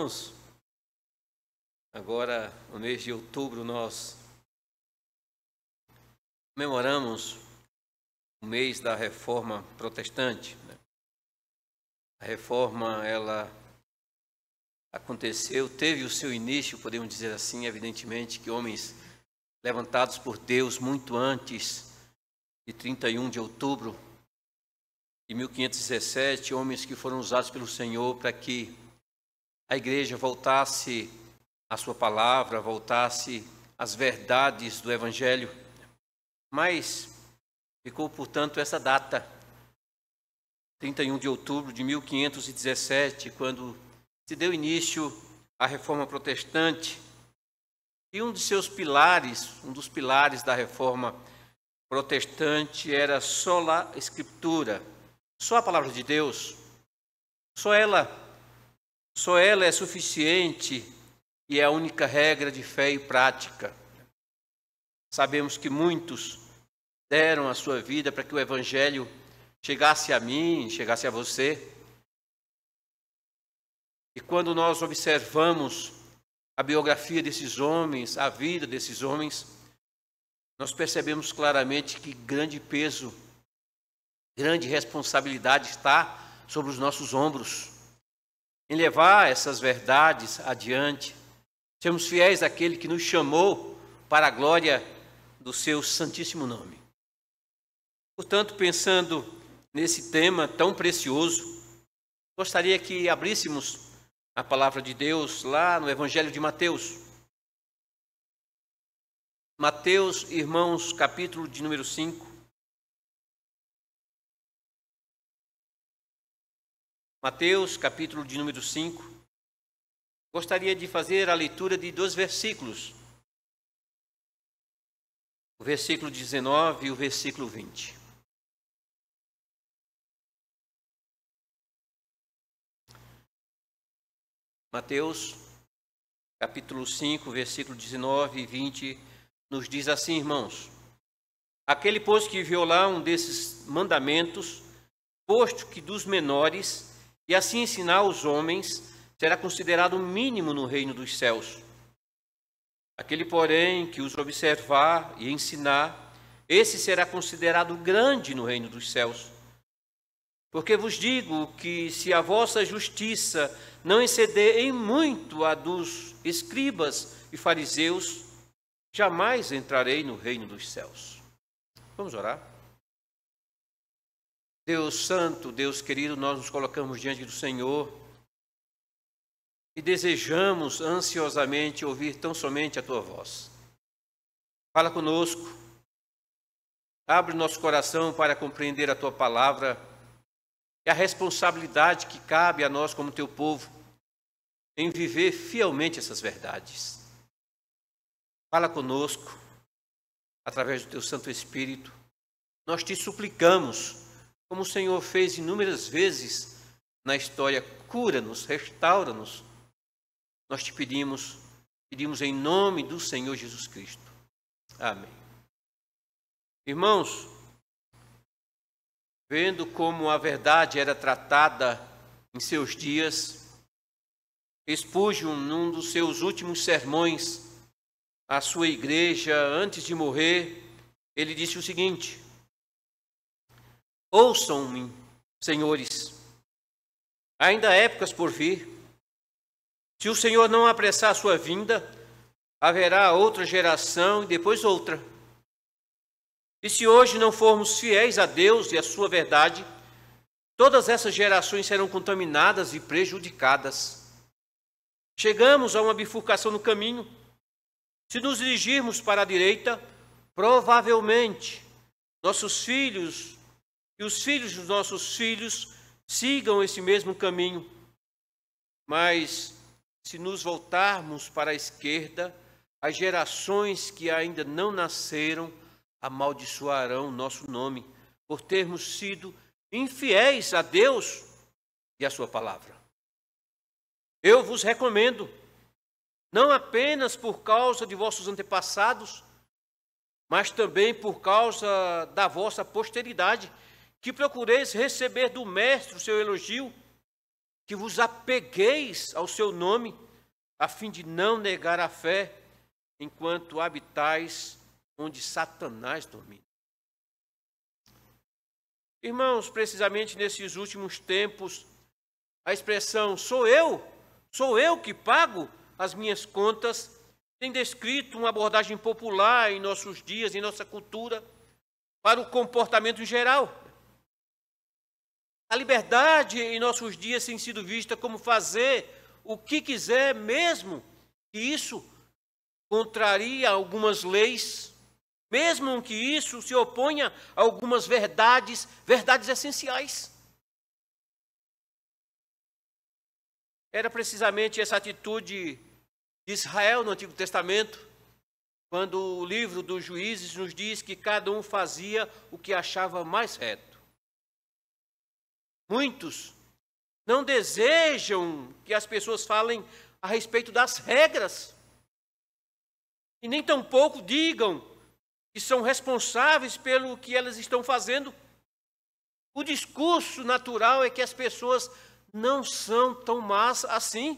Irmãos, agora no mês de outubro nós comemoramos o mês da Reforma Protestante. A Reforma, ela aconteceu, teve o seu início, podemos dizer assim, evidentemente, que homens levantados por Deus muito antes de 31 de outubro de 1517, homens que foram usados pelo Senhor para que a igreja voltasse à sua palavra, voltasse às verdades do Evangelho. Mas ficou, portanto, essa data, 31 de outubro de 1517, quando se deu início à Reforma Protestante. E um dos pilares da Reforma Protestante era sola Escritura, só a palavra de Deus. Só ela é suficiente e é a única regra de fé e prática. Sabemos que muitos deram a sua vida para que o Evangelho chegasse a mim, chegasse a você. E quando nós observamos a biografia desses homens, a vida desses homens, nós percebemos claramente que grande peso, grande responsabilidade está sobre os nossos ombros, em levar essas verdades adiante, sermos fiéis àquele que nos chamou para a glória do seu santíssimo nome. Portanto, pensando nesse tema tão precioso, gostaria que abríssemos a palavra de Deus lá no Evangelho de Mateus. Mateus, irmãos, capítulo de número 5. Mateus, capítulo de número 5. Gostaria de fazer a leitura de 2 versículos. O versículo 19 e o versículo 20. Mateus, capítulo 5, versículo 19 e 20, nos diz assim, irmãos: aquele, pois, que violar um desses mandamentos, posto que dos menores, e assim ensinar os homens, será considerado mínimo no reino dos céus. Aquele, porém, que os observar e ensinar, esse será considerado grande no reino dos céus. Porque vos digo que, se a vossa justiça não exceder em muito a dos escribas e fariseus, jamais entrarei no reino dos céus. Vamos orar? Deus santo, Deus querido, nós nos colocamos diante do Senhor e desejamos ansiosamente ouvir tão somente a Tua voz. Fala conosco, abre nosso coração para compreender a Tua palavra e a responsabilidade que cabe a nós como Teu povo em viver fielmente essas verdades. Fala conosco através do Teu Santo Espírito. Nós Te suplicamos, como o Senhor fez inúmeras vezes na história, cura-nos, restaura-nos. Nós Te pedimos em nome do Senhor Jesus Cristo. Amém. Irmãos, vendo como a verdade era tratada em seus dias, Espúgio, num dos seus últimos sermões à sua igreja, antes de morrer, ele disse o seguinte: ouçam-me, senhores, ainda há épocas por vir. Se o Senhor não apressar a sua vinda, haverá outra geração e depois outra. E se hoje não formos fiéis a Deus e à sua verdade, todas essas gerações serão contaminadas e prejudicadas. Chegamos a uma bifurcação no caminho. Se nos dirigirmos para a direita, provavelmente nossos filhos e os filhos dos nossos filhos sigam esse mesmo caminho. Mas se nos voltarmos para a esquerda, as gerações que ainda não nasceram amaldiçoarão nosso nome, por termos sido infiéis a Deus e a sua palavra. Eu vos recomendo, não apenas por causa de vossos antepassados, mas também por causa da vossa posteridade, que procureis receber do Mestre o seu elogio. que vos apegueis ao seu nome, a fim de não negar a fé, enquanto habitais onde Satanás domina. Irmãos, precisamente nesses últimos tempos, a expressão sou eu que pago as minhas contas, tem descrito uma abordagem popular em nossos dias, em nossa cultura, para o comportamento em geral. A liberdade em nossos dias tem sido vista como fazer o que quiser, mesmo que isso contraria algumas leis, mesmo que isso se oponha a algumas verdades essenciais. Era precisamente essa atitude de Israel no Antigo Testamento, quando o livro dos Juízes nos diz que cada um fazia o que achava mais reto. Muitos não desejam que as pessoas falem a respeito das regras, e nem tampouco digam que são responsáveis pelo que elas estão fazendo. O discurso natural é que as pessoas não são tão más assim.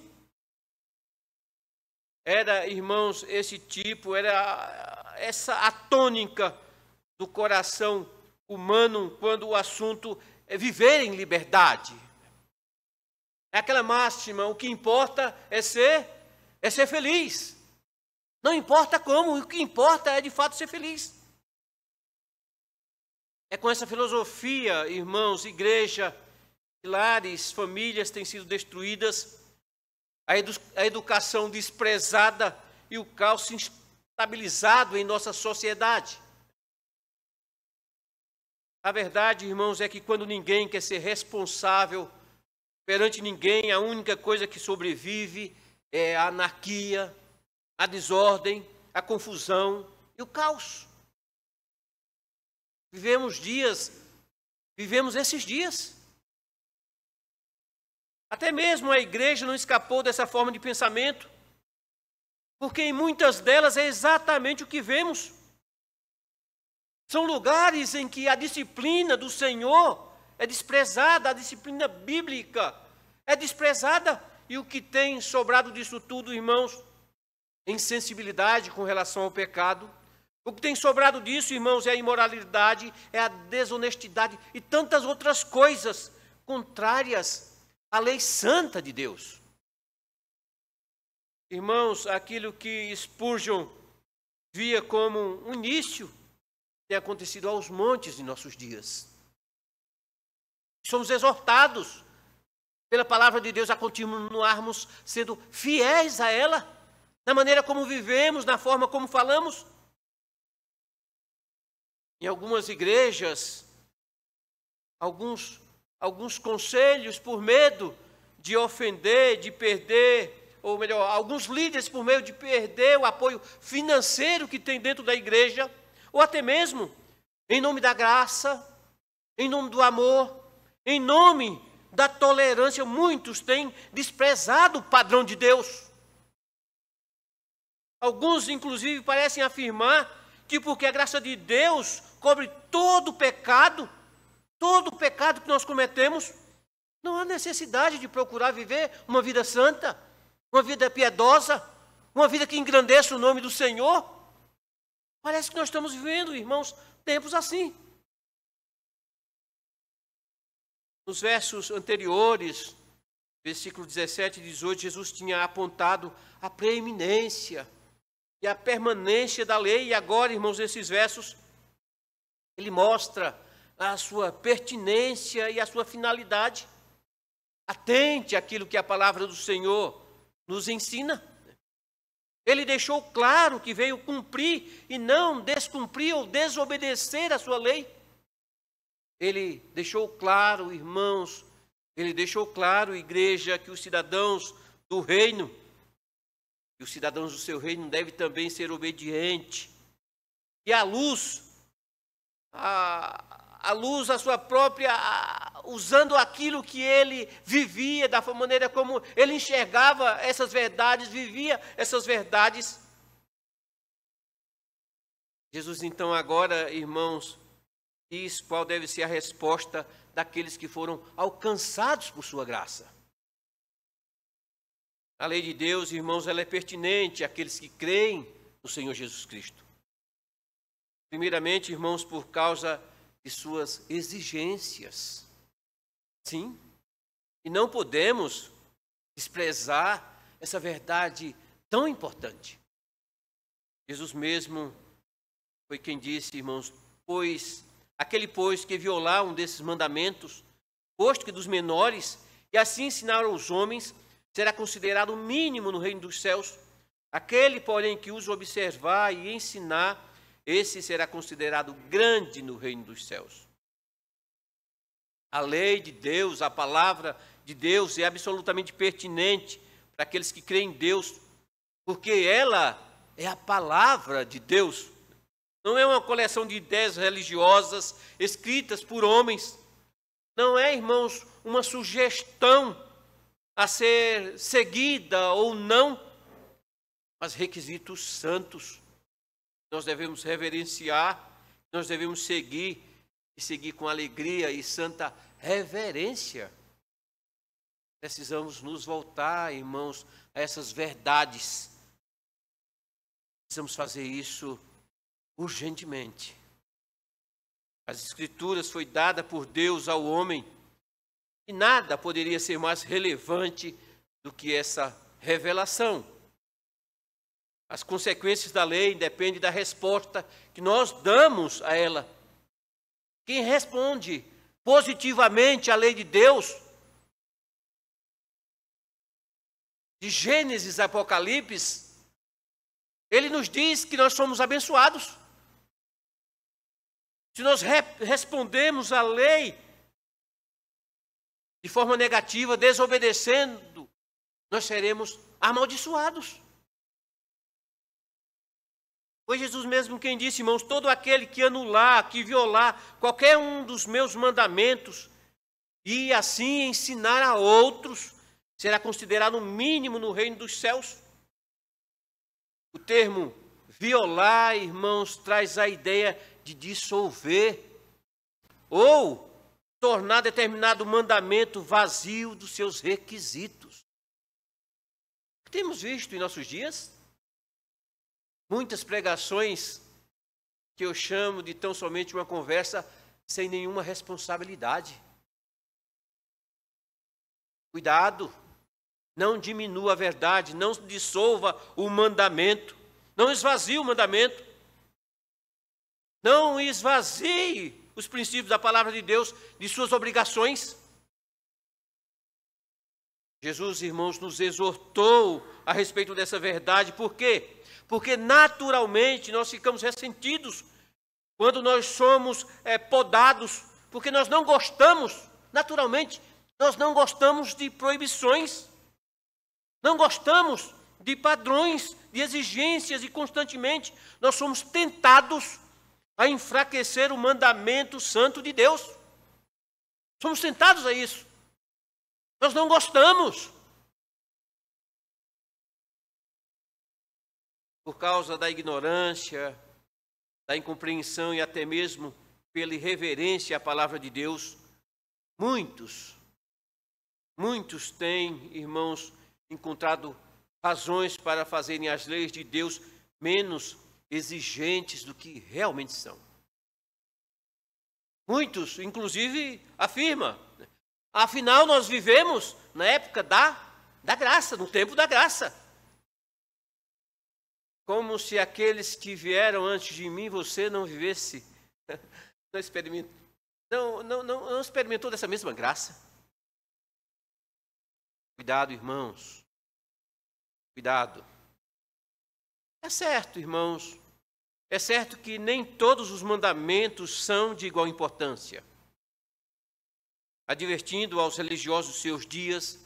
Era, irmãos, era essa a tônica do coração humano quando o assunto é viver em liberdade. É aquela máxima, o que importa é ser feliz. Não importa como, o que importa é de fato ser feliz. É com essa filosofia, irmãos, igreja, lares, famílias têm sido destruídas, a educação desprezada e o caos instabilizado em nossa sociedade. A verdade, irmãos, é que quando ninguém quer ser responsável perante ninguém, a única coisa que sobrevive é a anarquia, a desordem, a confusão e o caos. Vivemos esses dias. Até mesmo a igreja não escapou dessa forma de pensamento, porque em muitas delas é exatamente o que vemos. São lugares em que a disciplina do Senhor é desprezada, a disciplina bíblica é desprezada, e o que tem sobrado disso tudo, irmãos, insensibilidade com relação ao pecado. O que tem sobrado disso, irmãos, é a imoralidade, é a desonestidade e tantas outras coisas contrárias à lei santa de Deus. Irmãos, aquilo que Spurgeon via como um início tem acontecido aos montes em nossos dias. Somos exortados pela palavra de Deus a continuarmos sendo fiéis a ela, na maneira como vivemos, na forma como falamos. Em algumas igrejas, alguns conselhos por medo de ofender, de perder, ou melhor, alguns líderes por medo de perder o apoio financeiro que tem dentro da igreja, ou até mesmo em nome da graça, em nome do amor, em nome da tolerância, muitos têm desprezado o padrão de Deus. Alguns, inclusive, parecem afirmar que porque a graça de Deus cobre todo o pecado que nós cometemos, não há necessidade de procurar viver uma vida santa, uma vida piedosa, uma vida que engrandeça o nome do Senhor. Parece que nós estamos vivendo, irmãos, tempos assim. Nos versos anteriores, versículo 17 e 18, Jesus tinha apontado a preeminência e a permanência da lei, e agora, irmãos, nesses versos, ele mostra a sua pertinência e a sua finalidade. Atente àquilo que a palavra do Senhor nos ensina. Ele deixou claro que veio cumprir e não descumprir ou desobedecer a sua lei. Ele deixou claro, irmãos, ele deixou claro, igreja, que os cidadãos do reino, e os cidadãos do seu reino devem também ser obedientes. E a luz, a sua própria, usando aquilo que ele vivia, da maneira como ele enxergava essas verdades, vivia essas verdades. Jesus, então, agora, irmãos, diz qual deve ser a resposta daqueles que foram alcançados por sua graça. A lei de Deus, irmãos, ela é pertinente àqueles que creem no Senhor Jesus Cristo. Primeiramente, irmãos, por causa de suas exigências. Sim, e não podemos desprezar essa verdade tão importante. Jesus mesmo foi quem disse, irmãos, aquele que violar um desses mandamentos, posto que dos menores, e assim ensinar aos homens, será considerado o mínimo no reino dos céus. Aquele, porém, que os observar e ensinar, esse será considerado grande no reino dos céus. A lei de Deus, a palavra de Deus é absolutamente pertinente para aqueles que creem em Deus, porque ela é a palavra de Deus. Não é uma coleção de ideias religiosas escritas por homens. Não é, irmãos, uma sugestão a ser seguida ou não, mas requisitos santos. Nós devemos reverenciar, nós devemos seguir, e seguir com alegria e santa reverência. Precisamos nos voltar, irmãos, a essas verdades. Precisamos fazer isso urgentemente. As Escrituras foi dada por Deus ao homem, e nada poderia ser mais relevante do que essa revelação. As consequências da lei dependem da resposta que nós damos a ela. Quem responde positivamente à lei de Deus, de Gênesis a Apocalipse, ele nos diz que nós somos abençoados. Se nós respondemos à lei de forma negativa, desobedecendo, nós seremos amaldiçoados. Foi Jesus mesmo quem disse, irmãos, todo aquele que anular, que violar qualquer um dos meus mandamentos e assim ensinar a outros, será considerado o mínimo no reino dos céus. O termo violar, irmãos, traz a ideia de dissolver ou tornar determinado mandamento vazio dos seus requisitos. Temos visto em nossos dias muitas pregações que eu chamo de tão somente uma conversa sem nenhuma responsabilidade. Cuidado, não diminua a verdade, não dissolva o mandamento, não esvazie o mandamento, não esvazie os princípios da palavra de Deus de suas obrigações. Jesus, irmãos, nos exortou a respeito dessa verdade. Por quê? Porque naturalmente nós ficamos ressentidos quando nós somos podados, porque nós não gostamos, naturalmente, nós não gostamos de proibições, não gostamos de padrões, de exigências, e constantemente nós somos tentados a enfraquecer o mandamento santo de Deus. Somos tentados a isso. Nós não gostamos. Por causa da ignorância, da incompreensão e até mesmo pela irreverência à palavra de Deus, muitos têm, irmãos, encontrado razões para fazerem as leis de Deus menos exigentes do que realmente são. Muitos, inclusive, afirmam, afinal nós vivemos na época da graça, no tempo da graça. Como se aqueles que vieram antes de mim, você não vivesse, não experimentou dessa mesma graça. Cuidado, irmãos, cuidado. É certo, irmãos, é certo que nem todos os mandamentos são de igual importância. Advertindo aos religiosos dos seus dias,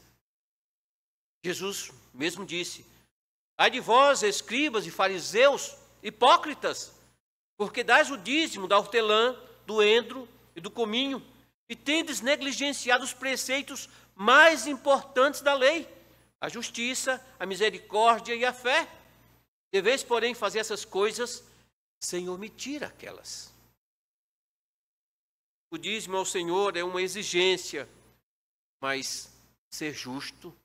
Jesus mesmo disse: ai de vós, escribas e fariseus, hipócritas, porque dais o dízimo da hortelã, do endro e do cominho, e tendes negligenciado os preceitos mais importantes da lei, a justiça, a misericórdia e a fé. Deveis, porém, fazer essas coisas sem omitir aquelas. O dízimo ao Senhor é uma exigência, mas ser justo,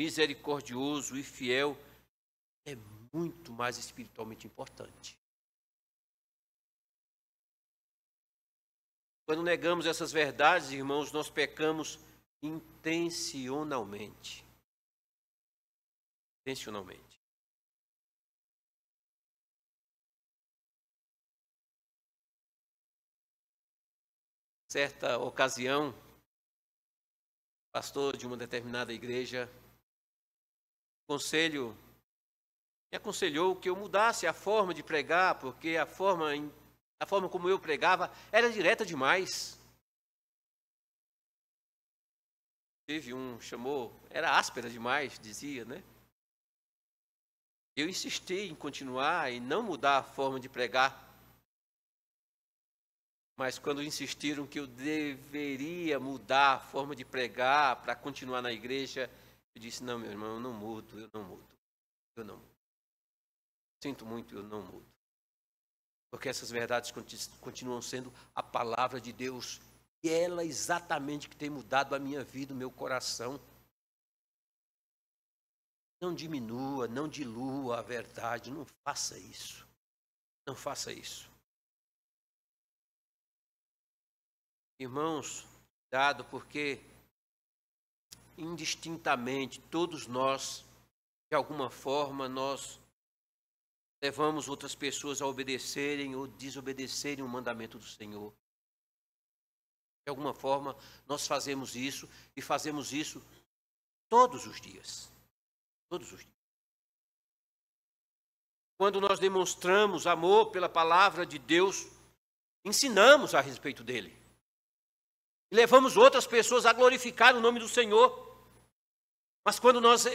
misericordioso e fiel é muito mais espiritualmente importante. Quando negamos essas verdades, irmãos, nós pecamos intencionalmente. Intencionalmente. Certa ocasião, pastor de uma determinada igreja, me aconselhou que eu mudasse a forma de pregar, porque a forma como eu pregava era direta demais. Teve era áspera demais, dizia, né? Eu insisti em continuar e não mudar a forma de pregar. Mas quando insistiram que eu deveria mudar a forma de pregar para continuar na igreja, eu disse, não, meu irmão, eu não mudo. Sinto muito, eu não mudo. Porque essas verdades continuam sendo a palavra de Deus. E é ela exatamente que tem mudado a minha vida, o meu coração. Não diminua, não dilua a verdade, não faça isso. Não faça isso. Irmãos, cuidado, porque indistintamente todos nós, de alguma forma, nós levamos outras pessoas a obedecerem ou desobedecerem o mandamento do Senhor. De alguma forma, nós fazemos isso e fazemos isso todos os dias. Todos os dias. Quando nós demonstramos amor pela palavra de Deus, ensinamos a respeito dele. E levamos outras pessoas a glorificar o nome do Senhor. Mas quando nós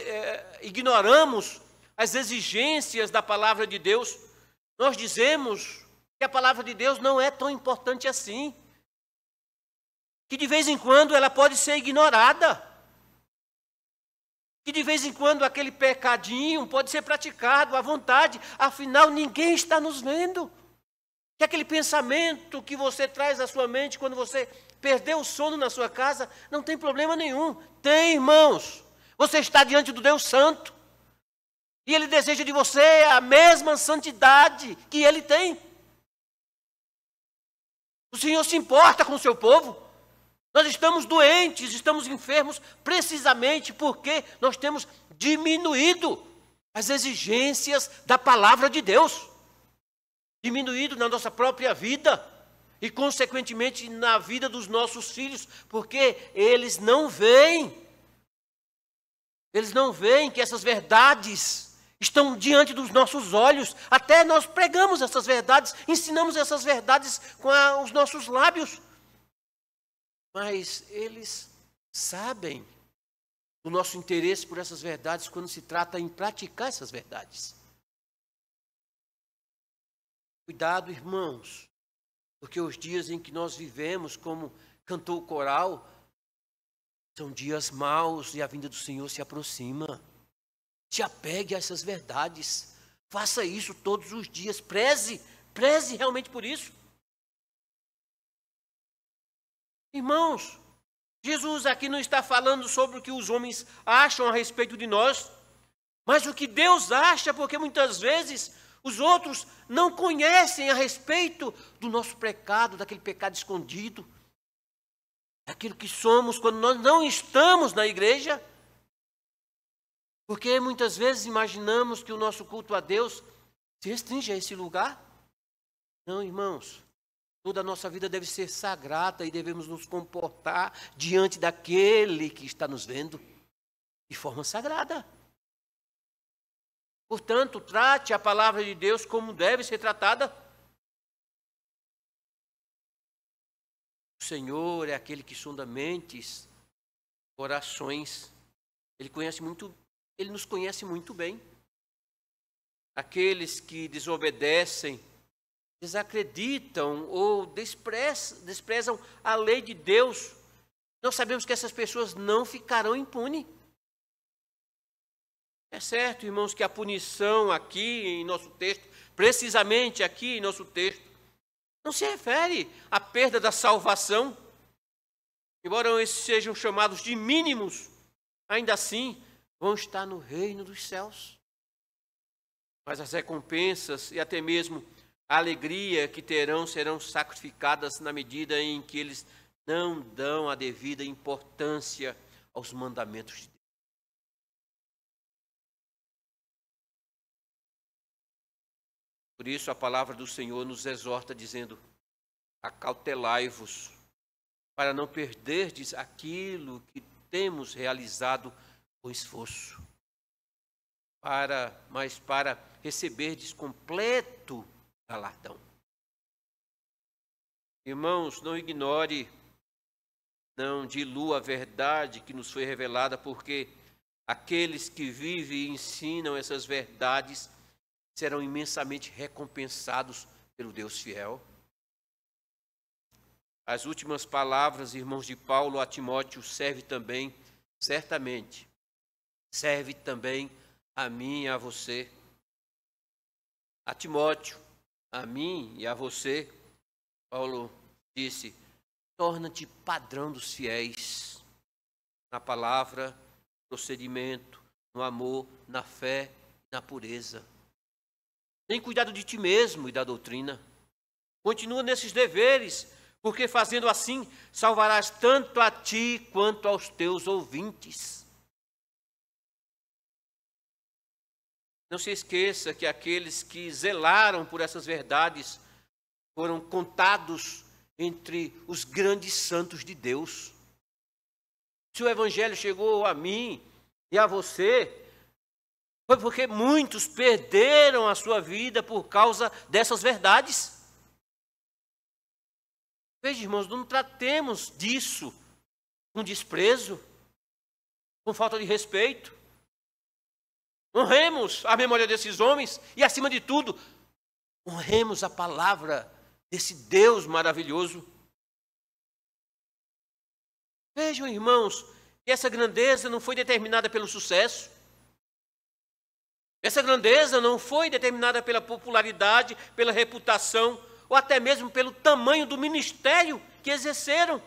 ignoramos as exigências da palavra de Deus, nós dizemos que a palavra de Deus não é tão importante assim. Que de vez em quando ela pode ser ignorada. Que de vez em quando aquele pecadinho pode ser praticado à vontade, afinal ninguém está nos vendo. Que aquele pensamento que você traz à sua mente quando você perdeu o sono na sua casa, não tem problema nenhum. Tem, irmãos. Você está diante do Deus Santo. E Ele deseja de você a mesma santidade que Ele tem. O Senhor se importa com o seu povo. Nós estamos doentes, estamos enfermos, precisamente porque nós temos diminuído as exigências da palavra de Deus. Diminuído na nossa própria vida e, consequentemente, na vida dos nossos filhos, porque eles não veem que essas verdades estão diante dos nossos olhos. Até nós pregamos essas verdades, ensinamos essas verdades com os nossos lábios. Mas eles sabem o nosso interesse por essas verdades quando se trata em praticar essas verdades. Cuidado, irmãos, porque os dias em que nós vivemos, como cantou o coral, são dias maus e a vinda do Senhor se aproxima. Se apegue a essas verdades. Faça isso todos os dias. Preze realmente por isso. Irmãos, Jesus aqui não está falando sobre o que os homens acham a respeito de nós, mas o que Deus acha, porque muitas vezes os outros não conhecem a respeito do nosso pecado, daquele pecado escondido, daquilo que somos quando nós não estamos na igreja, porque muitas vezes imaginamos que o nosso culto a Deus se restringe a esse lugar. Não, irmãos. Toda a nossa vida deve ser sagrada e devemos nos comportar diante daquele que está nos vendo de forma sagrada. Portanto, trate a palavra de Deus como deve ser tratada. O Senhor é aquele que sonda mentes, corações. Ele nos conhece muito bem. Aqueles que desobedecem, desacreditam ou desprezam a lei de Deus, nós sabemos que essas pessoas não ficarão impunes. É certo, irmãos, que a punição aqui em nosso texto, precisamente aqui em nosso texto, não se refere à perda da salvação. Embora esses sejam chamados de mínimos, ainda assim, vão estar no reino dos céus. Mas as recompensas e até mesmo a alegria que terão serão sacrificadas na medida em que eles não dão a devida importância aos mandamentos de Deus. Por isso a palavra do Senhor nos exorta dizendo: acautelai-vos, para não perderdes aquilo que temos realizado com esforço, mas para receberdes completo galardão. Irmãos, não ignore, não dilua a verdade que nos foi revelada, porque aqueles que vivem e ensinam essas verdades serão imensamente recompensados pelo Deus fiel. As últimas palavras, irmãos, de Paulo a Timóteo serve também, certamente, serve também a mim e a você. A Timóteo, a mim e a você, Paulo disse: torna-te padrão dos fiéis, na palavra, procedimento, no amor, na fé, na pureza. Tem cuidado de ti mesmo e da doutrina. Continua nesses deveres, porque fazendo assim, salvarás tanto a ti quanto aos teus ouvintes. Não se esqueça que aqueles que zelaram por essas verdades foram contados entre os grandes santos de Deus. Se o evangelho chegou a mim e a você, foi porque muitos perderam a sua vida por causa dessas verdades. Veja, irmãos, não tratemos disso com desprezo, com falta de respeito. Honremos a memória desses homens e, acima de tudo, honremos a palavra desse Deus maravilhoso. Vejam, irmãos, que essa grandeza não foi determinada pelo sucesso. Essa grandeza não foi determinada pela popularidade, pela reputação, ou até mesmo pelo tamanho do ministério que exerceram,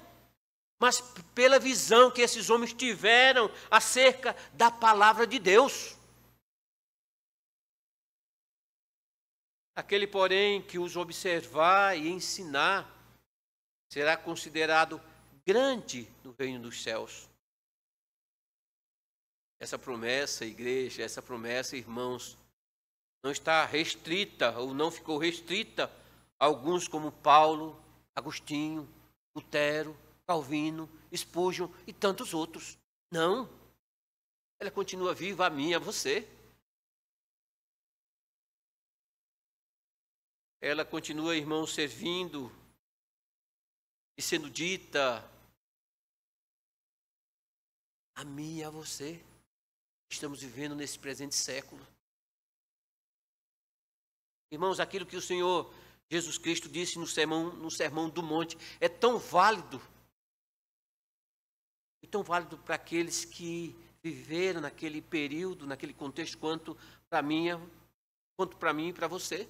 mas pela visão que esses homens tiveram acerca da palavra de Deus. Aquele, porém, que os observar e ensinar será considerado grande no reino dos céus. Essa promessa, igreja, essa promessa, irmãos, não está restrita ou não ficou restrita a alguns como Paulo, Agostinho, Lutero, Calvino, Spurgeon e tantos outros. Não. Ela continua viva a mim e a você. Ela continua, irmãos, servindo e sendo dita a mim e a você. Estamos vivendo nesse presente século. Irmãos, aquilo que o Senhor Jesus Cristo disse no Sermão do Monte é tão válido. E tão válido para aqueles que viveram naquele período, naquele contexto, quanto para mim e para você.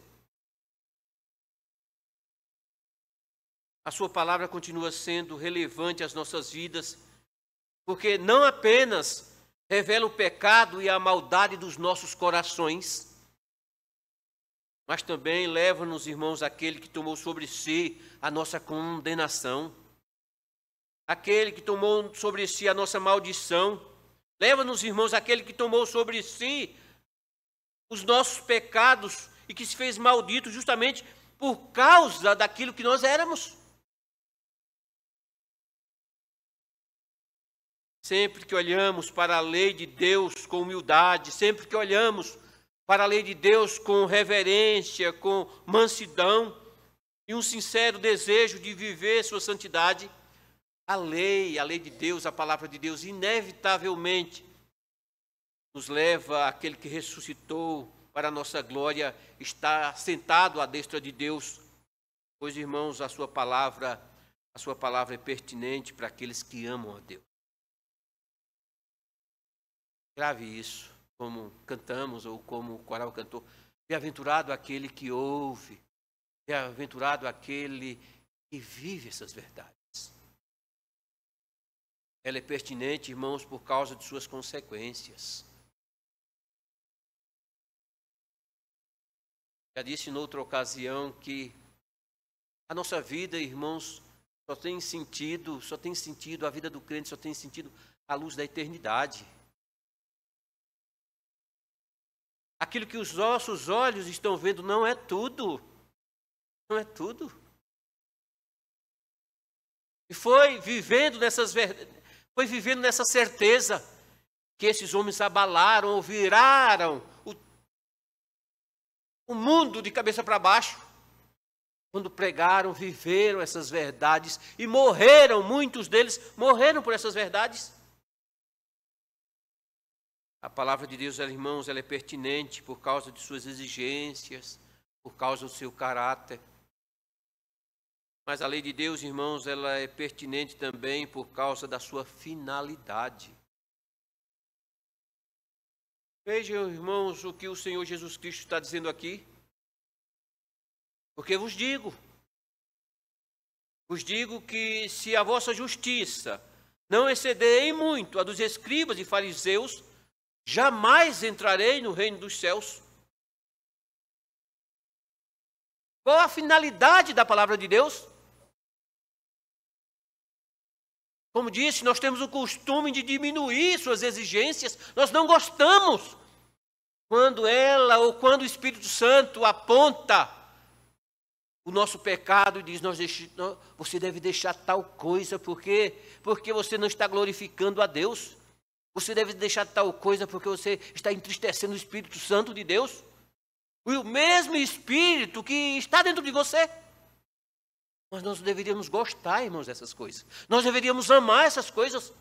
A sua palavra continua sendo relevante às nossas vidas, porque não apenas revela o pecado e a maldade dos nossos corações, mas também leva-nos, irmãos, àquele que tomou sobre si a nossa condenação, aquele que tomou sobre si a nossa maldição. Leva-nos, irmãos, àquele que tomou sobre si os nossos pecados e que se fez maldito justamente por causa daquilo que nós éramos. Sempre que olhamos para a lei de Deus com humildade, sempre que olhamos para a lei de Deus com reverência, com mansidão e um sincero desejo de viver sua santidade, a lei de Deus, a palavra de Deus, inevitavelmente nos leva àquele que ressuscitou para a nossa glória, está sentado à destra de Deus. Pois, irmãos, a sua palavra é pertinente para aqueles que amam a Deus. Grave isso, como cantamos ou como o coral cantou. Bem-aventurado aquele que ouve, bem-aventurado aquele que vive essas verdades. Ela é pertinente, irmãos, por causa de suas consequências. Já disse em outra ocasião que a nossa vida, irmãos, só tem sentido, a vida do crente só tem sentido à luz da eternidade. Aquilo que os nossos olhos estão vendo não é tudo. Não é tudo. E foi vivendo nessa certeza que esses homens abalaram ou viraram o mundo de cabeça para baixo. Quando pregaram, viveram essas verdades e morreram, muitos deles morreram por essas verdades. A palavra de Deus, irmãos, ela é pertinente por causa de suas exigências, por causa do seu caráter. Mas a lei de Deus, irmãos, ela é pertinente também por causa da sua finalidade. Vejam, irmãos, o que o Senhor Jesus Cristo está dizendo aqui. Porque vos digo que se a vossa justiça não exceder em muito a dos escribas e fariseus, jamais entrarei no reino dos céus. Qual a finalidade da palavra de Deus? Como disse, nós temos o costume de diminuir suas exigências. Nós não gostamos quando ela ou quando o Espírito Santo aponta o nosso pecado e diz, você deve deixar tal coisa porque você não está glorificando a Deus. Você deve deixar tal coisa porque você está entristecendo o Espírito Santo de Deus. O mesmo Espírito que está dentro de você. Mas nós deveríamos gostar, irmãos, dessas coisas. Nós deveríamos amar essas coisas.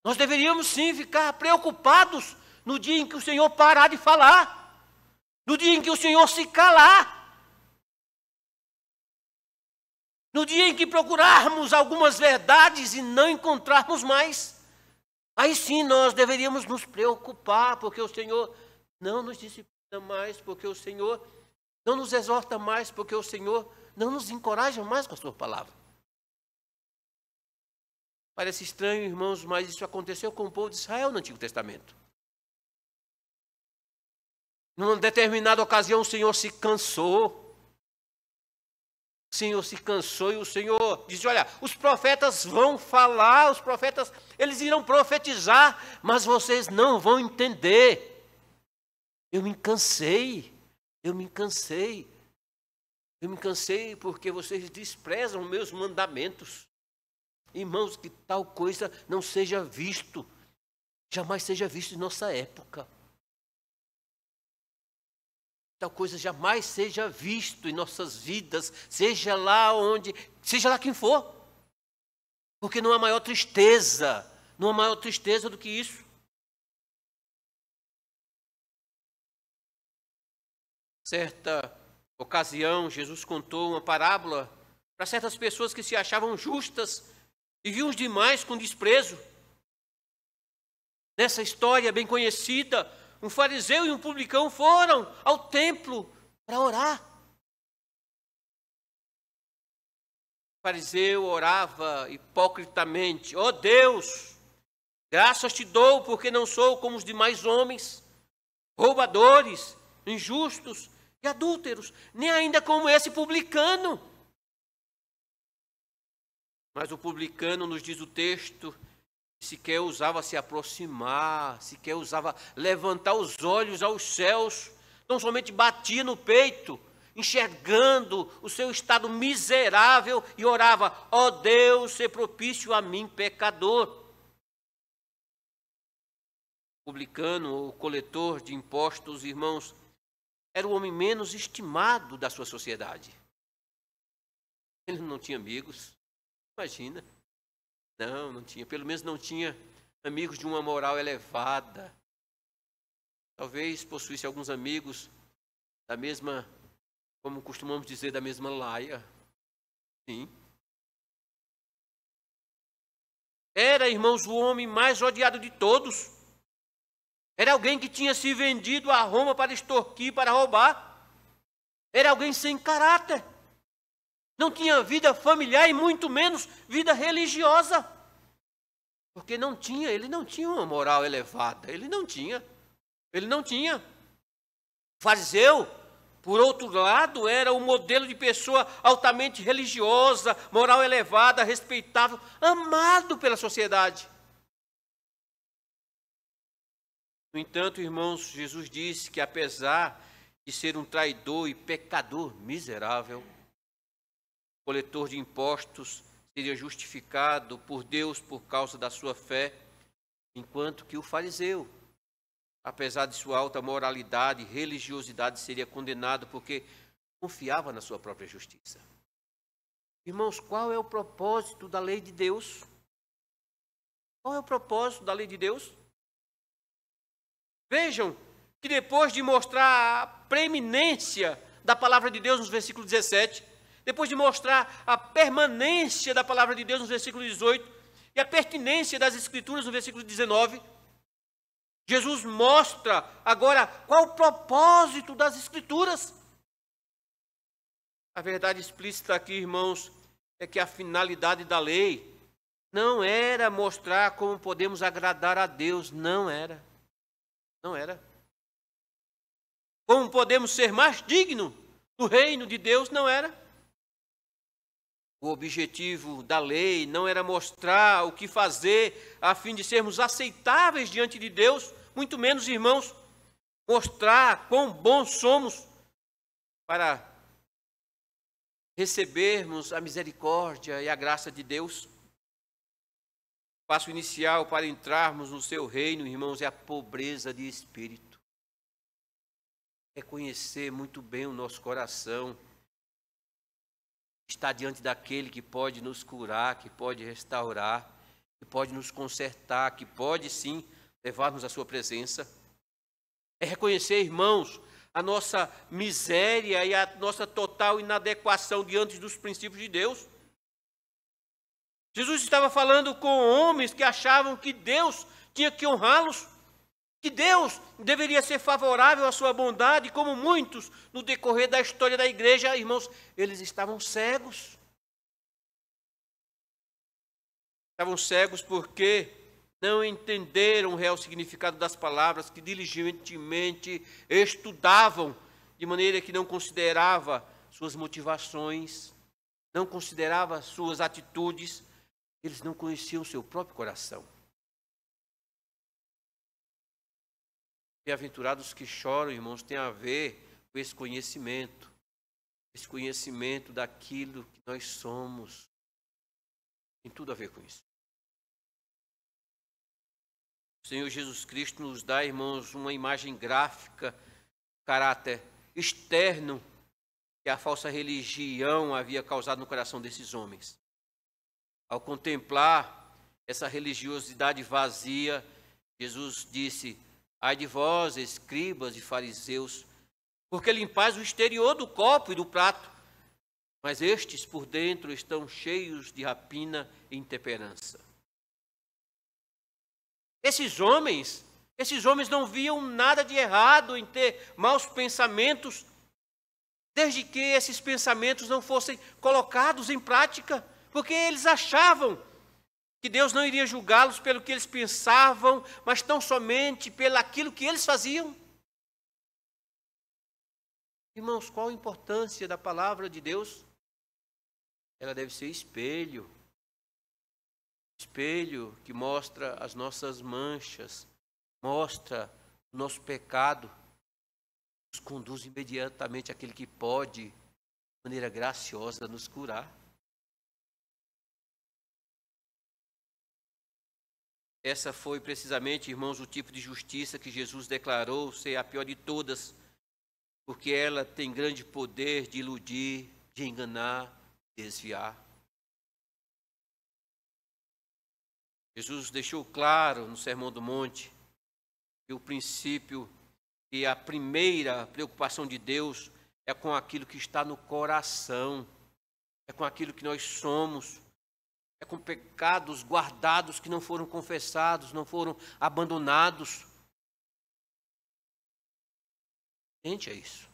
Nós deveríamos sim ficar preocupados no dia em que o Senhor parar de falar. No dia em que o Senhor se calar. No dia em que procurarmos algumas verdades e não encontrarmos mais. Aí sim nós deveríamos nos preocupar, porque o Senhor não nos disciplina mais, porque o Senhor não nos exorta mais, porque o Senhor não nos encoraja mais com a sua palavra. Parece estranho, irmãos, mas isso aconteceu com o povo de Israel no Antigo Testamento. Numa determinada ocasião o Senhor se cansou. O Senhor se cansou e o Senhor disse, olha, os profetas vão falar, os profetas, eles irão profetizar, mas vocês não vão entender. Eu me cansei porque vocês desprezam meus mandamentos. Irmãos, que tal coisa não seja visto, jamais seja visto em nossa época. Tal coisa jamais seja visto em nossas vidas, seja lá quem for. Porque não há maior tristeza do que isso. Certa ocasião, Jesus contou uma parábola para certas pessoas que se achavam justas e viam os demais com desprezo. Nessa história bem conhecida, um fariseu e um publicano foram ao templo para orar. O fariseu orava hipocritamente, ó Deus, graças te dou porque não sou como os demais homens, roubadores, injustos e adúlteros, nem ainda como esse publicano. Mas o publicano, nos diz o texto, sequer ousava se aproximar, sequer ousava levantar os olhos aos céus, não somente batia no peito, enxergando o seu estado miserável e orava, ó Deus, se propício a mim, pecador. O publicano, o coletor de impostos, irmãos, era o homem menos estimado da sua sociedade. Ele não tinha amigos, imagina. Não tinha, pelo menos não tinha amigos de uma moral elevada. Talvez possuísse alguns amigos da mesma, como costumamos dizer, da mesma laia. Sim. Era, irmãos, o homem mais odiado de todos. Era alguém que tinha se vendido a Roma para extorquir, para roubar. Era alguém sem caráter. Não tinha vida familiar e muito menos vida religiosa. Porque ele não tinha uma moral elevada. Ele não tinha. O fariseu, Por outro lado, era um modelo de pessoa altamente religiosa, moral elevada, respeitável, amado pela sociedade. No entanto, irmãos, Jesus disse que apesar de ser um traidor e pecador miserável, coletor de impostos, seria justificado por Deus por causa da sua fé, enquanto que o fariseu, apesar de sua alta moralidade e religiosidade, seria condenado porque confiava na sua própria justiça. Irmãos, qual é o propósito da lei de Deus? Qual é o propósito da lei de Deus? Vejam que depois de mostrar a preeminência da palavra de Deus nos versículos 17, depois de mostrar a permanência da palavra de Deus nos versículos 18 e a pertinência das Escrituras no versículo 19, Jesus mostra agora qual o propósito das Escrituras. A verdade explícita aqui, irmãos, é que a finalidade da lei não era mostrar como podemos agradar a Deus, não era. Não era. Como podemos ser mais dignos do reino de Deus, não era. O objetivo da lei não era mostrar o que fazer a fim de sermos aceitáveis diante de Deus, muito menos, irmãos, mostrar quão bons somos para recebermos a misericórdia e a graça de Deus. O passo inicial para entrarmos no seu reino, irmãos, é a pobreza de espírito. É conhecer muito bem o nosso coração, estar diante daquele que pode nos curar, que pode restaurar, que pode nos consertar, que pode sim levar-nos à sua presença. É reconhecer, irmãos, a nossa miséria e a nossa total inadequação diante dos princípios de Deus. Jesus estava falando com homens que achavam que Deus tinha que honrá-los, que Deus deveria ser favorável à sua bondade, como muitos no decorrer da história da igreja, irmãos, eles estavam cegos. Estavam cegos porque não entenderam o real significado das palavras, que diligentemente estudavam, de maneira que não considerava suas motivações, não considerava suas atitudes, eles não conheciam o seu próprio coração. Bem-aventurados que choram, irmãos, tem a ver com esse conhecimento daquilo que nós somos. Tem tudo a ver com isso. O Senhor Jesus Cristo nos dá, irmãos, uma imagem gráfica, caráter externo que a falsa religião havia causado no coração desses homens. Ao contemplar essa religiosidade vazia, Jesus disse: ai de vós, escribas e fariseus, porque limpais o exterior do copo e do prato, mas estes por dentro estão cheios de rapina e intemperança. Esses homens não viam nada de errado em ter maus pensamentos, desde que esses pensamentos não fossem colocados em prática, porque eles achavam que Deus não iria julgá-los pelo que eles pensavam, mas tão somente pelo aquilo que eles faziam. Irmãos, qual a importância da palavra de Deus? Ela deve ser espelho que mostra as nossas manchas, mostra o nosso pecado, nos conduz imediatamente àquele que pode, de maneira graciosa, nos curar. Essa foi precisamente, irmãos, o tipo de justiça que Jesus declarou ser a pior de todas, porque ela tem grande poder de iludir, de enganar, desviar. Jesus deixou claro no Sermão do Monte que o princípio e a primeira preocupação de Deus é com aquilo que está no coração, é com aquilo que nós somos, é com pecados guardados que não foram confessados, não foram abandonados. Gente, é isso.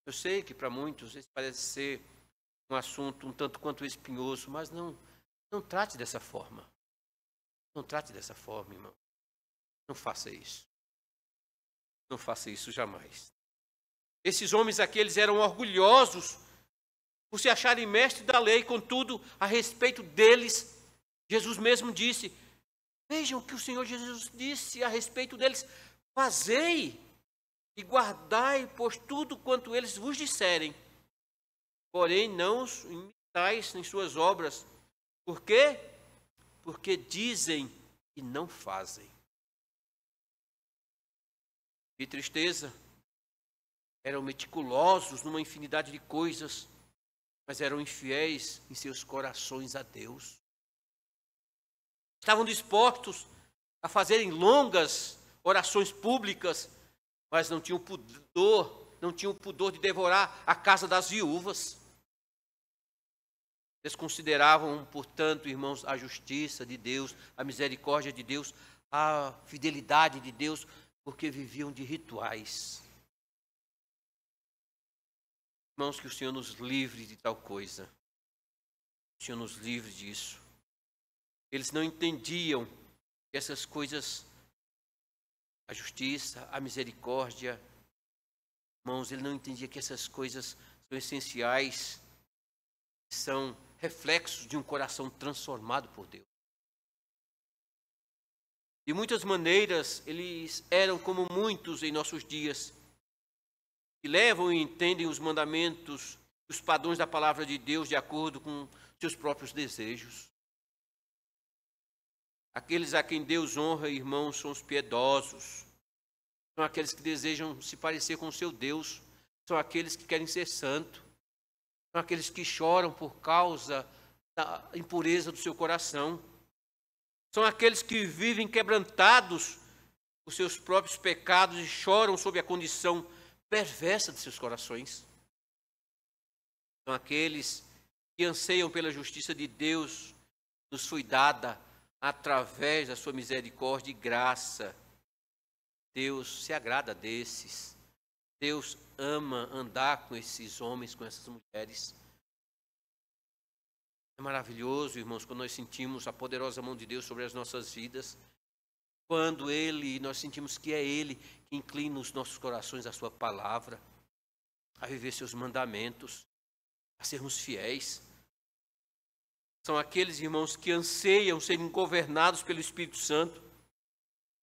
Eu sei que para muitos isso parece ser um assunto um tanto quanto espinhoso, mas não trate dessa forma. Não trate dessa forma, irmão. Não faça isso. Não faça isso jamais. Esses homens aqui, eles eram orgulhosos por se acharem mestres da lei, contudo, a respeito deles, Jesus mesmo disse, vejam o que o Senhor Jesus disse a respeito deles, fazei e guardai, pois tudo quanto eles vos disserem, porém não os imitais em suas obras. Por quê? Porque dizem e não fazem. Que tristeza! Eram meticulosos numa infinidade de coisas, mas eram infiéis em seus corações a Deus. Estavam dispostos a fazerem longas orações públicas, mas não tinham o pudor de devorar a casa das viúvas. Desconsideravam, portanto, irmãos, a justiça de Deus, a misericórdia de Deus, a fidelidade de Deus, porque viviam de rituais. Irmãos, que o Senhor nos livre de tal coisa. O Senhor nos livre disso. Eles não entendiam que essas coisas, a justiça, a misericórdia, irmãos, ele não entendia que essas coisas são essenciais, são reflexos de um coração transformado por Deus. De muitas maneiras, eles eram como muitos em nossos dias, que levam e entendem os mandamentos, os padrões da palavra de Deus de acordo com seus próprios desejos. Aqueles a quem Deus honra, irmãos, são os piedosos. São aqueles que desejam se parecer com o seu Deus. São aqueles que querem ser santos. São aqueles que choram por causa da impureza do seu coração. São aqueles que vivem quebrantados por seus próprios pecados e choram sob a condição perversa de seus corações. São aqueles que anseiam pela justiça de Deus, nos foi dada através da sua misericórdia e graça. Deus se agrada desses. Deus ama andar com esses homens, com essas mulheres. É maravilhoso, irmãos, quando nós sentimos a poderosa mão de Deus sobre as nossas vidas. Quando nós sentimos que é Ele que inclina os nossos corações à sua palavra, a viver seus mandamentos, a sermos fiéis. São aqueles, irmãos, que anseiam serem governados pelo Espírito Santo.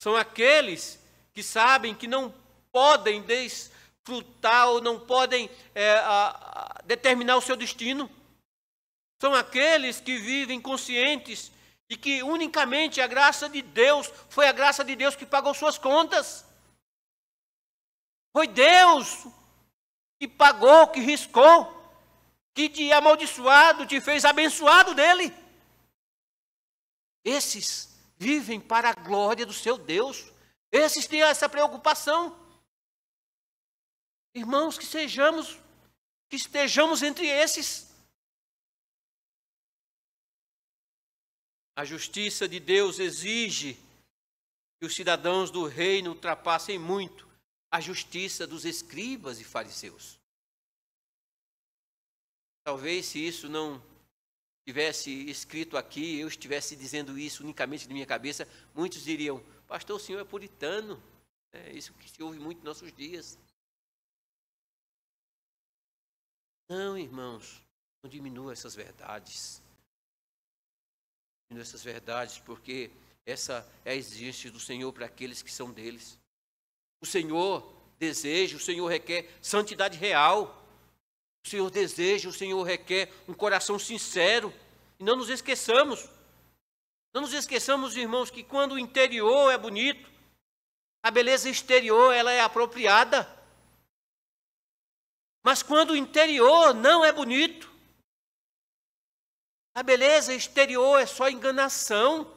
São aqueles que sabem que não podem desfrutar ou não podem determinar o seu destino. São aqueles que vivem conscientes de que unicamente a graça de Deus, foi a graça de Deus que pagou suas contas. Foi Deus que pagou, que riscou, que te amaldiçoado, te fez abençoado dele. Esses vivem para a glória do seu Deus. Esses têm essa preocupação. Irmãos, que estejamos entre esses. A justiça de Deus exige que os cidadãos do reino ultrapassem muito a justiça dos escribas e fariseus. Talvez se isso não tivesse escrito aqui, eu estivesse dizendo isso unicamente na minha cabeça, muitos diriam, pastor, o senhor é puritano. É isso que se ouve muito nos nossos dias. Não, irmãos, não diminua essas verdades. Diminua essas verdades, porque essa é a exigência do Senhor para aqueles que são deles. O Senhor deseja, o Senhor requer santidade real. O Senhor deseja, o Senhor requer um coração sincero. E não nos esqueçamos. Não nos esqueçamos, irmãos, que quando o interior é bonito, a beleza exterior ela é apropriada. Mas quando o interior não é bonito, a beleza exterior é só enganação.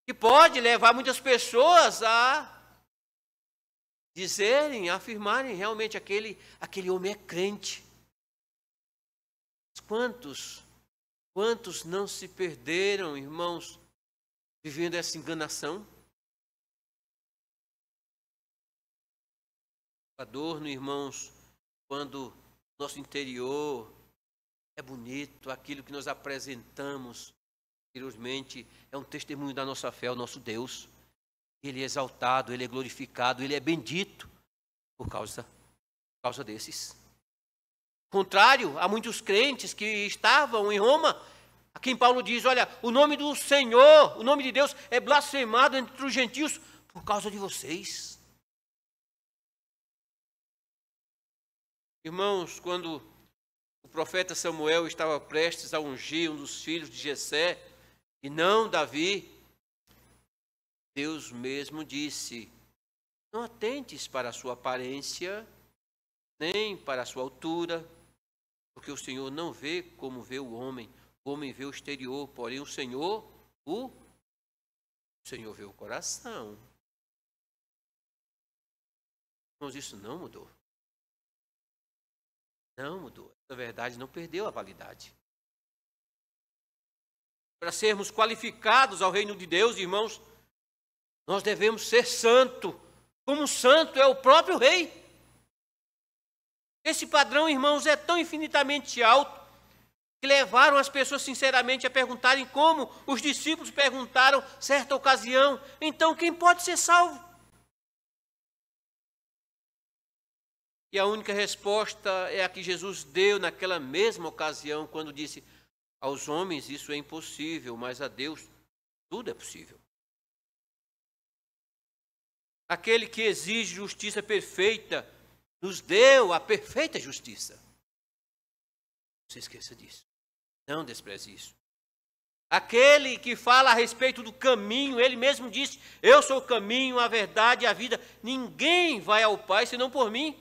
Que pode levar muitas pessoas a dizerem, a afirmarem realmente aquele homem é crente. Quantos não se perderam, irmãos, vivendo essa enganação? Adorno, irmãos, quando nosso interior é bonito, aquilo que nós apresentamos anteriormente é um testemunho da nossa fé ao nosso Deus. Ele é exaltado, Ele é glorificado, Ele é bendito, Por causa desses. Contrário a muitos crentes que estavam em Roma, a quem Paulo diz, olha, o nome do Senhor, o nome de Deus é blasfemado entre os gentios por causa de vocês. Irmãos, quando o profeta Samuel estava prestes a ungir um dos filhos de Jessé, e não Davi, Deus mesmo disse, não atentes para a sua aparência, nem para a sua altura, porque o Senhor não vê como vê o homem vê o exterior, porém o Senhor vê o coração. Irmãos, isso não mudou. Não mudou. Essa verdade não perdeu a validade. Para sermos qualificados ao reino de Deus, irmãos, nós devemos ser santo, como santo é o próprio rei. Esse padrão, irmãos, é tão infinitamente alto que levaram as pessoas sinceramente a perguntarem como os discípulos perguntaram certa ocasião, então quem pode ser salvo? E a única resposta é a que Jesus deu naquela mesma ocasião, quando disse, aos homens isso é impossível, mas a Deus tudo é possível. Aquele que exige justiça perfeita, nos deu a perfeita justiça. Não se esqueça disso. Não despreze isso. Aquele que fala a respeito do caminho, ele mesmo disse, eu sou o caminho, a verdade e a vida. Ninguém vai ao Pai senão por mim.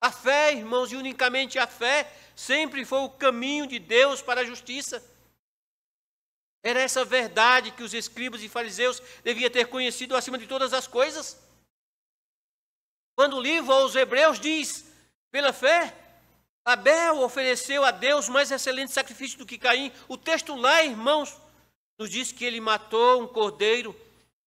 A fé, irmãos, e unicamente a fé, sempre foi o caminho de Deus para a justiça. Era essa verdade que os escribas e fariseus deviam ter conhecido acima de todas as coisas. Quando o livro aos Hebreus diz, pela fé, Abel ofereceu a Deus mais excelente sacrifício do que Caim. O texto lá, irmãos, nos diz que ele matou um cordeiro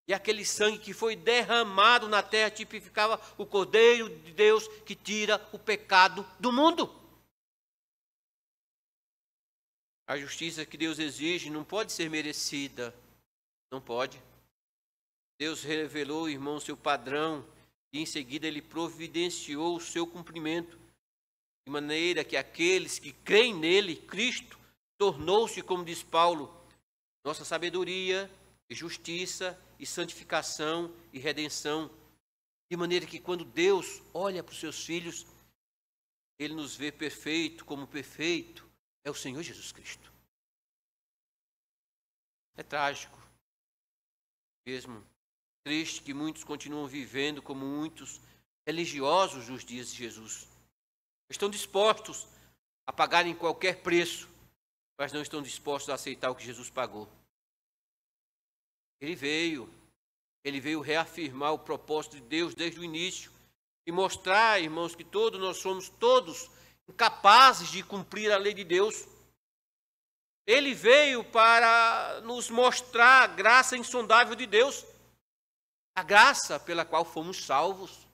e aquele sangue que foi derramado na terra tipificava o Cordeiro de Deus que tira o pecado do mundo. A justiça que Deus exige não pode ser merecida. Não pode. Deus revelou, irmão, seu padrão e em seguida ele providenciou o seu cumprimento. De maneira que aqueles que creem nele, Cristo, tornou-se, como diz Paulo, nossa sabedoria e justiça e santificação e redenção. De maneira que quando Deus olha para os seus filhos, ele nos vê perfeito, como perfeito é o Senhor Jesus Cristo. É trágico, mesmo triste que muitos continuam vivendo como muitos religiosos dos dias de Jesus. Estão dispostos a pagarem qualquer preço, mas não estão dispostos a aceitar o que Jesus pagou. Ele veio reafirmar o propósito de Deus desde o início e mostrar, irmãos, que nós somos todos incapazes de cumprir a lei de Deus. Ele veio para nos mostrar a graça insondável de Deus, a graça pela qual fomos salvos.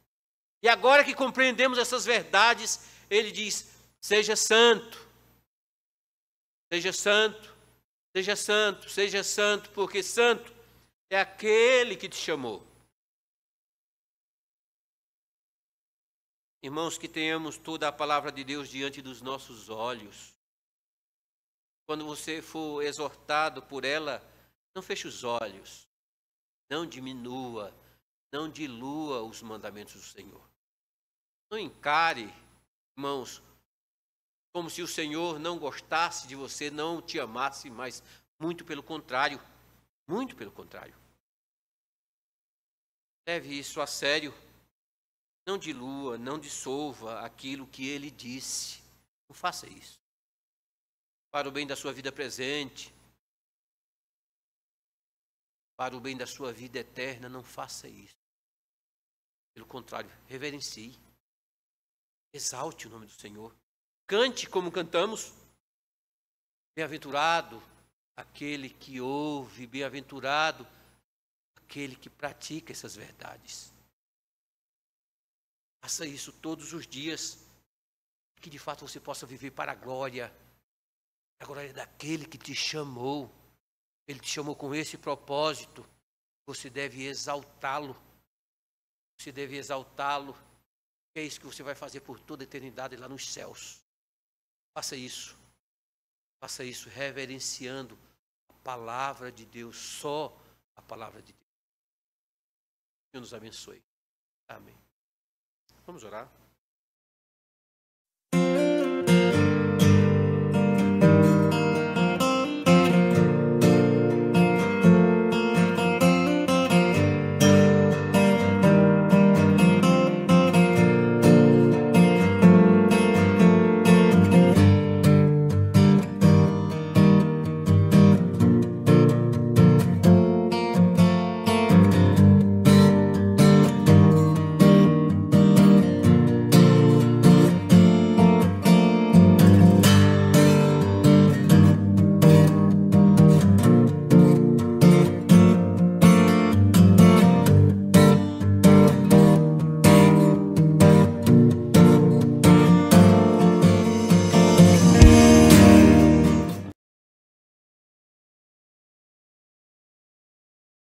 E agora que compreendemos essas verdades, ele diz, seja santo, seja santo, seja santo, seja santo, porque santo é aquele que te chamou. Irmãos, que tenhamos toda a palavra de Deus diante dos nossos olhos. Quando você for exortado por ela, não feche os olhos, não diminua, não dilua os mandamentos do Senhor. Não encare, irmãos, como se o Senhor não gostasse de você, não te amasse, mas muito pelo contrário, muito pelo contrário. Leve isso a sério. Não dilua, não dissolva aquilo que ele disse. Não faça isso. Para o bem da sua vida presente, para o bem da sua vida eterna, não faça isso. Pelo contrário, reverencie. Exalte o nome do Senhor. Cante como cantamos. Bem-aventurado aquele que ouve, bem-aventurado aquele que pratica essas verdades. Faça isso todos os dias, que de fato você possa viver para a glória daquele que te chamou. Ele te chamou com esse propósito. Você deve exaltá-lo. Você deve exaltá-lo É isso que você vai fazer por toda a eternidade lá nos céus. Faça isso. Faça isso reverenciando a palavra de Deus, só a palavra de Deus. Deus nos abençoe. Amém. Vamos orar.